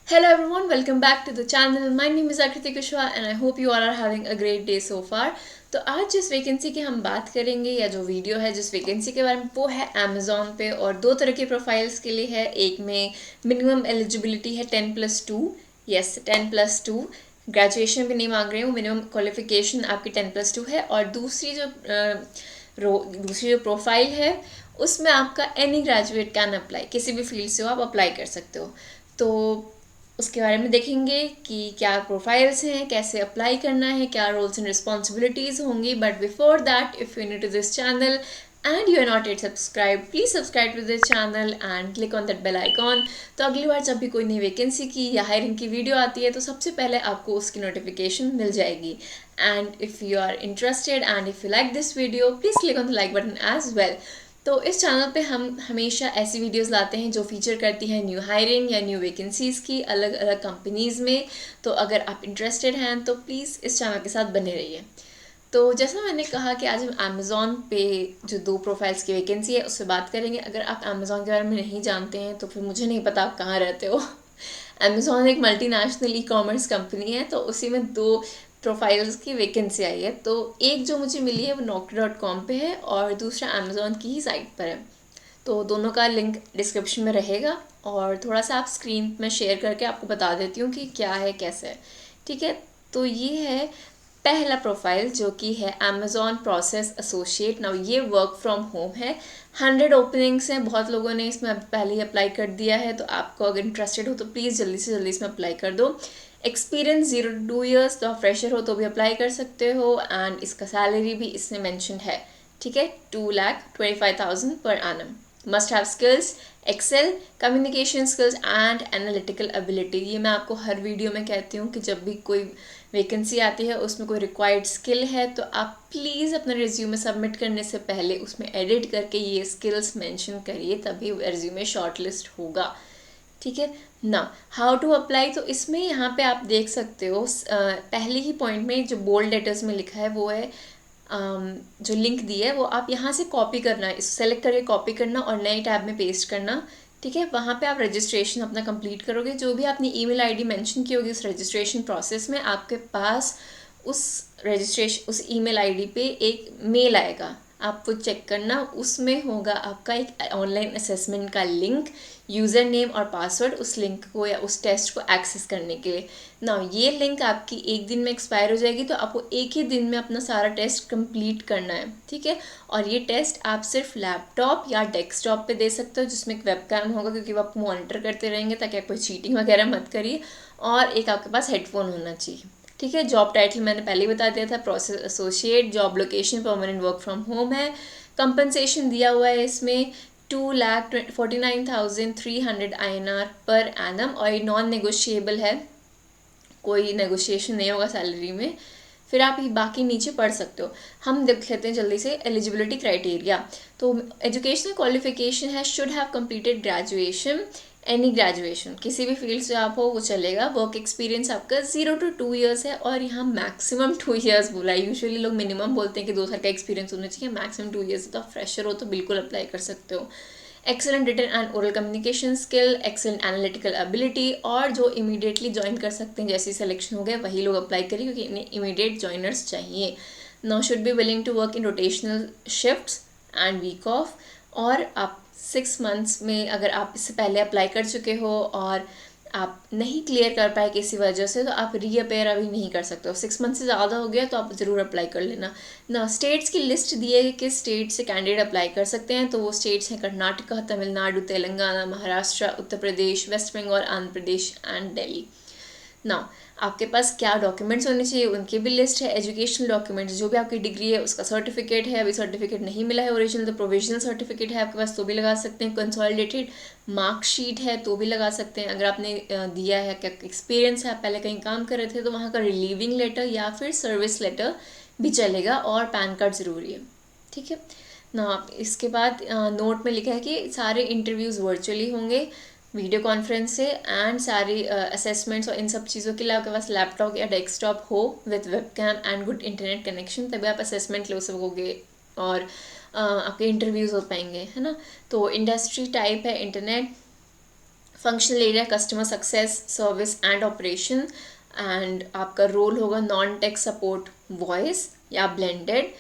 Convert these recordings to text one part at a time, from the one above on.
Hello everyone, welcome back to the channel. My name is Akriti Kushwaha and I hope you all are having a great day so far. तो आज जिस vacancy की हम बात करेंगे या जो वीडियो है जिस वैकेंसी के बारे में वो है अमेजोन पे और दो तरह के प्रोफाइल्स के लिए है। एक में मिनिमम एलिजिबिलिटी है 10+2, यस 10+2, ग्रेजुएशन भी नहीं मांग रही हूँ, मिनिमम क्वालिफिकेशन आपकी 10+2 है। और दूसरी जो प्रोफाइल है उसमें आपका एनी ग्रेजुएट कैन अप्लाई, किसी भी फील्ड से हो आप अप्लाई कर सकते हो। तो उसके बारे में देखेंगे कि क्या प्रोफाइल्स हैं, कैसे अप्लाई करना है, क्या रोल्स एंड रिस्पॉन्सिबिलिटीज़ होंगी। But before that, if you new to this channel and you are not yet subscribed, please subscribe to this channel and click on that bell icon। तो अगली बार जब भी कोई नई वैकेंसी की या हायरिंग की वीडियो आती है तो सबसे पहले आपको उसकी नोटिफिकेशन मिल जाएगी। And if you are interested and if you like this video, please click on the like button as well. तो इस चैनल पे हम हमेशा ऐसी वीडियोस लाते हैं जो फीचर करती हैं न्यू हायरिंग या न्यू वैकेंसीज़ की अलग अलग कंपनीज़ में। तो अगर आप इंटरेस्टेड हैं तो प्लीज़ इस चैनल के साथ बने रहिए। तो जैसा मैंने कहा कि आज हम अमेज़ॉन पे जो दो प्रोफाइल्स की वैकेंसी है उससे बात करेंगे। अगर आप अमेज़ॉन के बारे में नहीं जानते हैं तो फिर मुझे नहीं पता आप कहाँ रहते हो। अमेज़ॉन एक मल्टीनेशनल ई कॉमर्स कंपनी है, तो उसी में दो प्रोफाइल्स की वैकेंसी आई है। तो एक जो मुझे मिली है वो naukri.com पे है और दूसरा अमेज़ॉन की ही साइट पर है। तो दोनों का लिंक डिस्क्रिप्शन में रहेगा और थोड़ा सा आप स्क्रीन में शेयर करके आपको बता देती हूँ कि क्या है कैसे है। ठीक है, तो ये है पहला प्रोफाइल जो कि है अमेज़ॉन प्रोसेस एसोसिएट। नाउ ये वर्क फ्रॉम होम है, 100 ओपनिंग्स हैं, बहुत लोगों ने इसमें पहले ही अप्लाई कर दिया है। तो आपको अगर इंटरेस्टेड हो तो प्लीज़ जल्दी से जल्दी इसमें अप्लाई कर दो। एक्सपीरियंस 0 to 2 years, तो आप फ्रेशर हो तो भी अप्लाई कर सकते हो। एंड इसका सैलरी भी इसमें मैंशन है, ठीक है, 2,25,000 per annum. Must have skills excel, communication skills and analytical ability. ये मैं आपको हर वीडियो में कहती हूँ कि जब भी कोई वैकेंसी आती है उसमें कोई रिक्वायर्ड स्किल है तो आप प्लीज़ अपना रिज्यूमे सबमिट करने से पहले उसमें एडिट करके ये स्किल्स मेंशन करिए, तभी रिज्यूमे शॉर्टलिस्ट होगा। ठीक है ना। हाउ टू अप्लाई, तो इसमें यहाँ पे आप देख सकते हो पहले ही पॉइंट में जो बोल्ड लेटर्स में लिखा है वो है जो लिंक दी है वो आप यहाँ से कॉपी करना है, सेलेक्ट करके कॉपी करना और नए टैब में पेस्ट करना। ठीक है, वहाँ पे आप रजिस्ट्रेशन अपना कंप्लीट करोगे। जो भी आपने ईमेल आईडी मेंशन की होगी उस रजिस्ट्रेशन प्रोसेस में, आपके पास उस ईमेल आईडी पे एक मेल आएगा, आप वो चेक करना। उसमें होगा आपका एक ऑनलाइन असेसमेंट का लिंक, यूज़र नेम और पासवर्ड उस लिंक को या उस टेस्ट को एक्सेस करने के लिए ना। ये लिंक आपकी एक दिन में एक्सपायर हो जाएगी, तो आपको एक ही दिन में अपना सारा टेस्ट कंप्लीट करना है। ठीक है, और ये टेस्ट आप सिर्फ लैपटॉप या डेस्कटॉप पे दे सकते हो जिसमें एक वेबकैम होगा, क्योंकि वो आपको मॉनिटर करते रहेंगे ताकि आप कोई चीटिंग वगैरह मत करिए। और एक आपके पास हेडफोन होना चाहिए। ठीक है, जॉब टाइटल मैंने पहले ही बता दिया था, process associate. Job location permanent work from home है। कंपनसेशन दिया हुआ है इसमें 2,49,300 INR पर एनम और ये नॉन नेगोशिएबल है, कोई नेगोशिएशन नहीं होगा सैलरी में। फिर आप ये बाकी नीचे पढ़ सकते हो। हम देख लेते हैं जल्दी से एलिजिबिलिटी क्राइटेरिया। तो एजुकेशनल क्वालिफिकेशन है should have completed graduation, any graduation, किसी भी फील्ड से आप हो वो चलेगा। वर्क एक्सपीरियंस आपका 0 to 2 years है और यहाँ मैक्सिमम 2 years बोला है। यूजुअली लोग मिनिमम बोलते हैं कि 2 साल का एक्सपीरियंस होना चाहिए, मैक्सिमम 2 years। तो आप फ्रेशर हो तो बिल्कुल अप्लाई कर सकते हो। Excellent written and oral communication skill, excellent analytical ability, और जो इमीडिएटली ज्वाइन कर सकते हैं, जैसे सिलेक्शन हो गया वही लोग अप्लाई करें क्योंकि इन्हें इमीडिएट ज्वाइनर्स चाहिए। Now should be willing to work in rotational shifts and week off. और आप 6 months में अगर आप इससे पहले अप्लाई कर चुके हो और आप नहीं क्लियर कर पाए किसी वजह से, तो आप रीअपेयर अभी नहीं कर सकते हो। 6 months से ज़्यादा हो गया तो आप ज़रूर अप्लाई कर लेना ना। स्टेट्स की लिस्ट दी है कि किस स्टेट से कैंडिडेट अप्लाई कर सकते हैं। तो वो स्टेट्स हैं कर्नाटका, तमिलनाडु, तेलंगाना, महाराष्ट्र, उत्तर प्रदेश, वेस्ट बंगाल, आंध्र प्रदेश एंड दिल्ली। ना आपके पास क्या डॉक्यूमेंट्स होने चाहिए उनकी भी लिस्ट है। एजुकेशनल डॉक्यूमेंट्स, जो भी आपकी डिग्री है उसका सर्टिफिकेट है, अभी सर्टिफिकेट नहीं मिला है ओरिजिनल तो प्रोविजनल सर्टिफिकेट है आपके पास तो भी लगा सकते हैं। कंसोलिडेटेड मार्कशीट है तो भी लगा सकते हैं। अगर आपने दिया है, क्या एक्सपीरियंस है, आप पहले कहीं काम कर रहे थे तो वहाँ का रिलीविंग लेटर या फिर सर्विस लेटर भी चलेगा। और पैन कार्ड ज़रूरी है। ठीक है ना। इसके बाद नोट में लिखा है कि सारे इंटरव्यूज़ वर्चुअली होंगे, वीडियो कॉन्फ्रेंस से। एंड सारी असेसमेंट्स और इन सब चीज़ों के लिए आपके पास लैपटॉप या डेस्कटॉप हो with webcam and good internet connection, तभी आप असेसमेंट ले सकोगे और आपके इंटरव्यूज़ हो पाएंगे, है ना। तो इंडस्ट्री टाइप है internet, functional area customer success, service and operation, and आपका रोल होगा नॉन टेक सपोर्ट वॉइस या blended,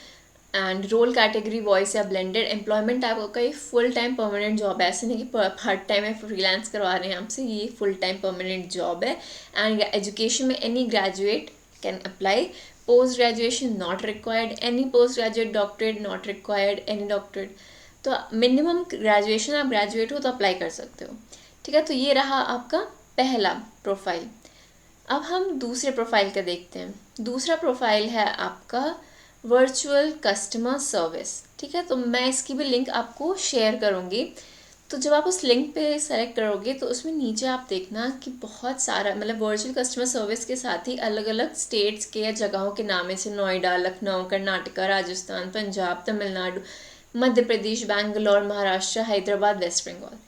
and role category voice या ब्लेंडेड। एम्प्लॉयमेंट आपका ये फुल टाइम परमानेंट जॉब है, ऐसे नहीं कि पार्ट टाइम है फ्रीलांस करवा रहे हैं आपसे, ये फुल टाइम परमानेंट जॉब है। एंड एजुकेशन में any graduate can apply, post graduation not required, any post graduate, doctorate not required, any doctorate. तो मिनिमम ग्रेजुएशन, आप ग्रेजुएट हो तो अप्लाई कर सकते हो, ठीक है। तो ये रहा आपका पहला प्रोफाइल। अब हम दूसरे प्रोफाइल का देखते हैं। दूसरा प्रोफाइल है आपका वर्चुअल कस्टमर सर्विस, ठीक है। तो मैं इसकी भी लिंक आपको शेयर करूँगी। तो जब आप उस लिंक पे सेलेक्ट करोगे तो उसमें नीचे आप देखना कि बहुत सारा, मतलब वर्चुअल कस्टमर सर्विस के साथ ही अलग अलग स्टेट्स के या जगहों के नाम है, जैसे नोएडा, लखनऊ, कर्नाटका, राजस्थान, पंजाब, तमिलनाडु, मध्य प्रदेश, बैंगलोर, महाराष्ट्र, हैदराबाद, वेस्ट बंगाल,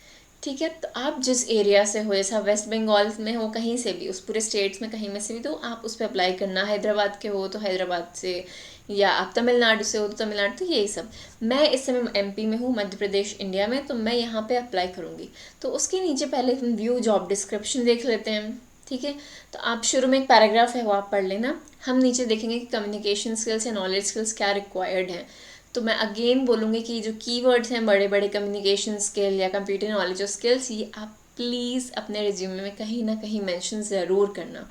ठीक है। तो आप जिस एरिया से हो, जैसा वेस्ट बंगाल में हो, कहीं से भी, उस पूरे स्टेट्स में कहीं में से भी, तो आप उस पर अप्लाई करना। हैदराबाद के हो तो हैदराबाद से, या आप तमिलनाडु से हो तो तमिलनाडु, तो यही सब। मैं इस समय एमपी में हूँ, मध्य प्रदेश, इंडिया में, तो मैं यहाँ पे अप्लाई करूँगी। तो उसके नीचे पहले हम व्यू जॉब डिस्क्रिप्शन देख लेते हैं, ठीक है। तो आप शुरू में एक पैराग्राफ है वो आप पढ़ लेना। हम नीचे देखेंगे कि कम्युनिकेशन स्किल्स या नॉलेज स्किल्स क्या रिक्वायर्ड हैं। तो मैं अगेन बोलूँगी कि जो कीवर्ड्स हैं बड़े बड़े, कम्युनिकेशन स्किल या कंप्यूटर नॉलेज और स्किल्स, ये आप प्लीज़ अपने रिज्यूमे में कहीं ना कहीं मेंशन ज़रूर करना,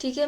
ठीक है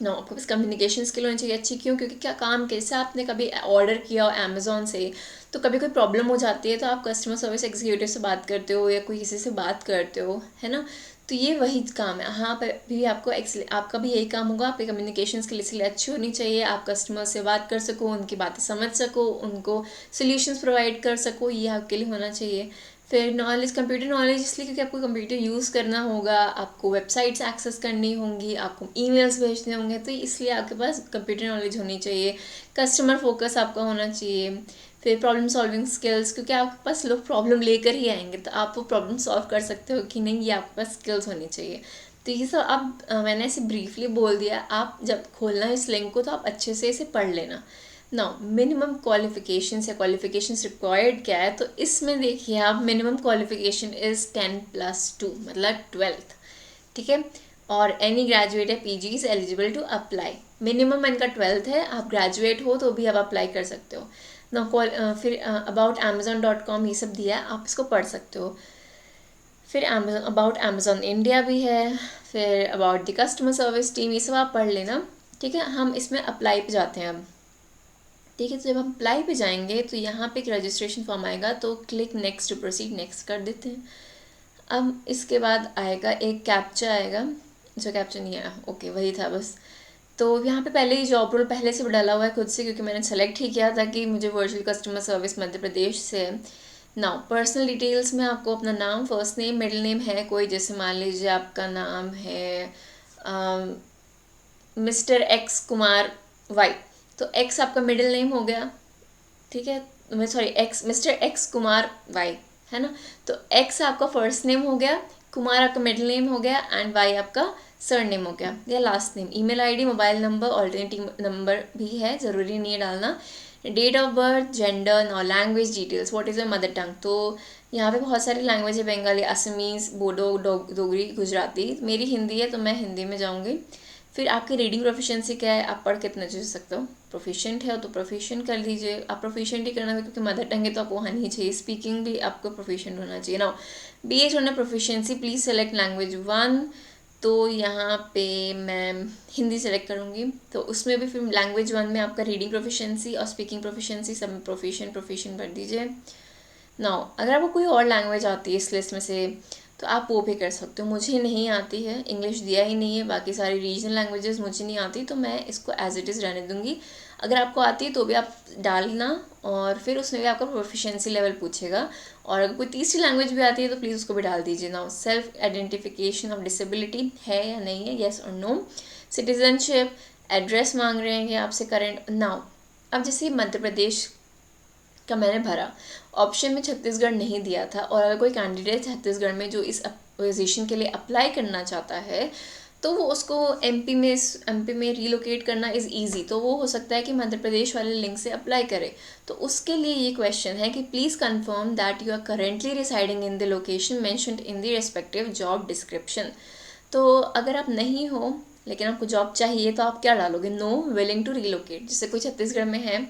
ना। आपको बस कम्युनिकेशन स्किल होनी चाहिए अच्छी। क्यों? क्योंकि क्या काम कैसे, आपने कभी ऑर्डर किया हो अमेज़ॉन से, तो कभी कोई प्रॉब्लम हो जाती है तो आप कस्टमर सर्विस एग्जीक्यूटिव से बात करते हो या कोई किसी से बात करते हो, है ना। तो ये वही काम है। हाँ, पर भी आपको आपका भी यही काम होगा। आपकी कम्युनिकेशन स्किल इसलिए अच्छी होनी चाहिए, आप कस्टमर से बात कर सको, उनकी बातें समझ सको, उनको सोल्यूशंस प्रोवाइड कर सको, ये आपके लिए होना चाहिए। फिर नॉलेज, कंप्यूटर नॉलेज, इसलिए क्योंकि आपको कंप्यूटर यूज़ करना होगा, आपको वेबसाइट्स एक्सेस करनी होंगी, आपको ईमेल्स भेजने होंगे, तो इसलिए आपके पास कंप्यूटर नॉलेज होनी चाहिए। कस्टमर फोकस आपका होना चाहिए। फिर प्रॉब्लम सॉल्विंग स्किल्स, क्योंकि आपके पास लोग प्रॉब्लम लेकर ही आएंगे, तो आप वो प्रॉब्लम सॉल्व कर सकते हो कि नहीं, ये आपके पास स्किल्स होनी चाहिए। तो ये सब अब मैंने ऐसे ब्रीफली बोल दिया। आप जब खोलना है इस लिंक को तो आप अच्छे से इसे पढ़ लेना। नाउ मिनिमम क्वालिफिकेशंस या क्वालिफिकेशंस रिक्वायर्ड क्या है, तो इसमें देखिए आप, मिनिमम क्वालिफिकेशन इज़ 10+2, मतलब 12th, ठीक है। और एनी ग्रेजुएट या PG is eligible to apply. Minimum इनका 12th है, आप ग्रेजुएट हो तो भी आप अप्लाई कर सकते हो ना। फिर अबाउट amazon.com ये सब दिया है, आप इसको पढ़ सकते हो। फिर अबाउट अमेज़ॉन इंडिया भी है, फिर about the customer service team, ये सब आप पढ़ लेना, ठीक है। हम इसमें अप्लाई पे जाते हैं अब, ठीक है। तो जब हम अप्लाई पे जाएंगे तो यहाँ पे एक रजिस्ट्रेशन फॉर्म आएगा, तो click next to proceed, next कर देते हैं। अब इसके बाद आएगा एक कैप्चा आएगा, जो कैप्चा नहीं आया, ओके वही था बस। तो यहाँ पे पहले ही जॉब रोल पहले से डाला हुआ है खुद से, क्योंकि मैंने सेलेक्ट ही किया था कि मुझे virtual customer service Madhya Pradesh से। नाउ पर्सनल डिटेल्स में आपको अपना नाम, फर्स्ट नेम, मिडिल नेम है कोई, जैसे मान लीजिए आपका नाम है मिस्टर एक्स कुमार वाई, तो एक्स आपका मिडिल नेम हो गया, ठीक है। मैं sorry, X, mister X Kumar Y, है ना। तो एक्स आपका फर्स्ट नेम हो गया, कुमार आपका मिडिल नेम हो गया, एंड वाई आपका सर नेम हो गया या last name. Email ID, mobile number, alternative number भी है, ज़रूरी नहीं है डालना। डेट ऑफ बर्थ, जेंडर, नॉ language details, what is your mother tongue. तो यहाँ पे बहुत सारी लैंग्वेज है, बंगाली, असमीज़, बोडो, डोगरी, गुजराती। मेरी हिंदी है तो मैं हिंदी में जाऊँगी। फिर आपकी रीडिंग प्रोफिशिएंसी क्या है, आप पढ़ कितना चीज सकते हो। प्रोफिशिएंट है तो प्रोफिशिएंट कर लीजिए, आप प्रोफिशिएंट ही करना है क्योंकि मदर टंग है तो आपको आनी ही चाहिए। स्पीकिंग भी आपको प्रोफिशिएंट होना चाहिए ना। BH होना प्रोफिशिएंसी, प्लीज सेलेक्ट लैंग्वेज 1। तो यहाँ पे मैं हिंदी सेलेक्ट करूँगी, तो उसमें भी फिर लैंग्वेज 1 में आपका रीडिंग प्रोफिशिएंसी और स्पीकिंग प्रोफिशिएंसी सब में प्रोफिशिएंट भर दीजिए। नाउ अगर आपको कोई और लैंग्वेज आती है इस लिस्ट में से तो आप वो भी कर सकते हो। मुझे नहीं आती है, इंग्लिश दिया ही नहीं है, बाकी सारी रीजनल लैंग्वेजेस मुझे नहीं आती, तो मैं इसको एज इट इज़ रहने दूँगी। अगर आपको आती है तो भी आप डालना, और फिर उसमें भी आपका प्रोफिशिएंसी लेवल पूछेगा। और अगर कोई तीसरी लैंग्वेज भी आती है तो प्लीज़ उसको भी डाल दीजिए। Now self identification of disability है या नहीं है, येस और नो। सिटीजनशिप, एड्रेस मांग रहे हैं आपसे करेंट। नाउ अब जैसे मध्य प्रदेश का मैंने भरा, ऑप्शन में छत्तीसगढ़ नहीं दिया था, और अगर कोई कैंडिडेट छत्तीसगढ़ में जो इस पोजीशन के लिए अप्लाई करना चाहता है तो वो उसको एमपी में रीलोकेट करना इज़ ईजी, तो वो हो सकता है कि मध्य प्रदेश वाले लिंक से अप्लाई करे। तो उसके लिए ये क्वेश्चन है कि please confirm that you are currently residing in the location mentioned in the respective job description. तो अगर आप नहीं हो लेकिन आपको जॉब चाहिए तो आप क्या डालोगे, नो विलिंग टू रीलोकेट। जैसे कोई छत्तीसगढ़ में है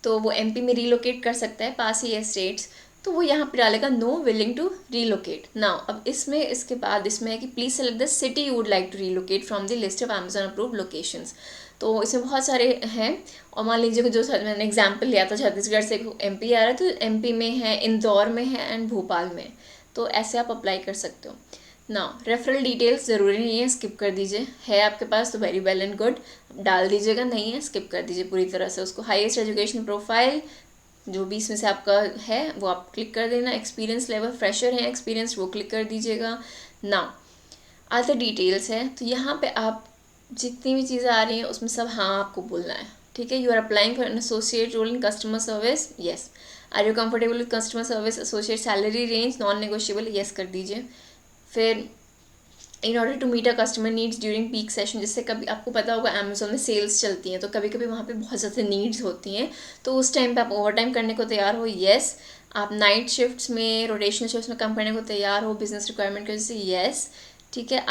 तो वो एमपी में रीलोकेट कर सकता है, पास ही है स्टेट्स, तो वो यहाँ पे डालेगा no willing to relocate. Now अब इसमें इसके बाद इसमें है कि please select the city you would like to relocate from the list of Amazon approved locations. तो इसमें बहुत सारे हैं, और मान लीजिए कि जो मैंने एग्जाम्पल लिया था छत्तीसगढ़ से एमपी आ रहा है, तो एमपी में है, इंदौर में है एंड भोपाल में, तो ऐसे आप अप्लाई कर सकते हो। ना रेफरल डिटेल्स ज़रूरी नहीं है, स्किप कर दीजिए, है आपके पास तो वेरी वेल एंड गुड, डाल दीजिएगा, नहीं है स्किप कर दीजिए पूरी तरह से उसको। हाईएस्ट एजुकेशन प्रोफाइल जो भी इसमें से आपका है वो आप क्लिक कर देना। एक्सपीरियंस लेवल फ्रेशर है, एक्सपीरियंस वो क्लिक कर दीजिएगा। नाउ अदर डिटेल्स है, तो यहाँ पे आप जितनी भी चीज़ें आ रही हैं उसमें सब हाँ आपको बोलना है, ठीक है। You are applying for an associate role in customer service, yes. Are you comfortable with customer service associate, salary range non negotiable, yes कर दीजिए। फिर in order to meet a customer needs during peak session, जिससे कभी आपको पता होगा Amazon में sales चलती हैं तो कभी कभी वहाँ पे बहुत ज़्यादा नीड्स होती हैं, तो उस टाइम पे आप ओवर टाइम करने को तैयार हो, यस। आप नाइट शिफ्ट्स में, रोटेशनल शिफ्ट्स में काम करने को तैयार हो बिजनेस रिक्वायरमेंट की वजह से, यस, ठीक है।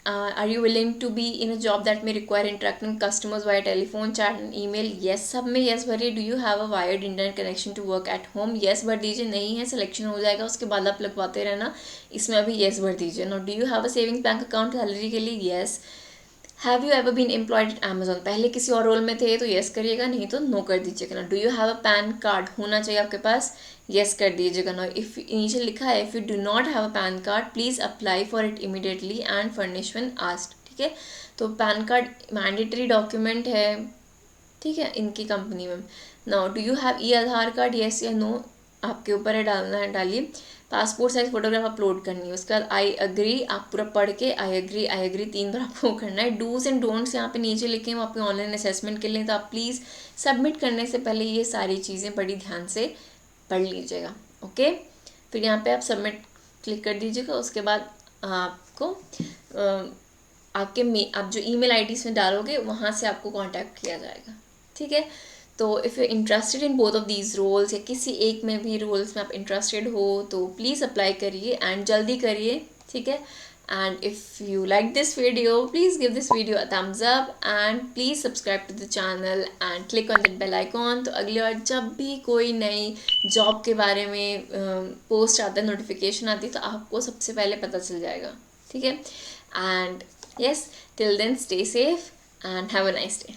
Are you willing to be in a job that may require interacting customers via telephone chat and email, yes, सब में यस भरिए। Do you have a wired internet connection to work at home, yes भर दीजिए। नहीं है, selection हो जाएगा उसके बाद आप लगवाते रहना, इसमें अभी यस भर दीजिए। Not do you have a saving bank account salary के लिए, yes. Have you ever been employed at Amazon, पहले किसी और रोल में थे तो यस करिएगा, नहीं तो नो कर दीजिएगा ना। Do you have a pan card, होना चाहिए आपके पास, यस कर दीजिएगा ना। इफ़ नीचे लिखा है if you do not have a pan card please apply for it immediately and furnish when asked, ठीक है। तो पैन कार्ड मैंडेटरी डॉक्यूमेंट है, ठीक है, इनकी कंपनी में। Now do you have E Aadhaar card, yes या नो, आपके ऊपर है, डालना है, डालिए। पासपोर्ट साइज फोटोग्राफ अपलोड करनी है, उसके बाद आई अग्री, आप पूरा पढ़ के आई अग्री 3 बार आपको करना है। डूज एंड डोंट्स यहाँ पे नीचे लिखे हैं, वो आपके ऑनलाइन असेसमेंट के लिए, तो आप प्लीज़ सबमिट करने से पहले ये सारी चीज़ें बड़ी ध्यान से पढ़ लीजिएगा, ओके। फिर यहाँ पे आप सबमिट क्लिक कर दीजिएगा, उसके बाद आपको आप जो ईमेल आईडी इसमें डालोगे वहाँ से आपको कांटेक्ट किया जाएगा, ठीक है। तो if you interested in both of these roles, या किसी एक में भी रोल्स में आप इंटरेस्टेड हो तो प्लीज़ अप्लाई करिए एंड जल्दी करिए, ठीक है। And if you like this video please give this video a thumbs up and please subscribe to the channel and click on that bell icon, तो अगली बार जब भी कोई नई जॉब के बारे में पोस्ट आता है, नोटिफिकेशन आती है, तो आपको सबसे पहले पता चल जाएगा, ठीक है। And yes, till then stay safe and have a nice day.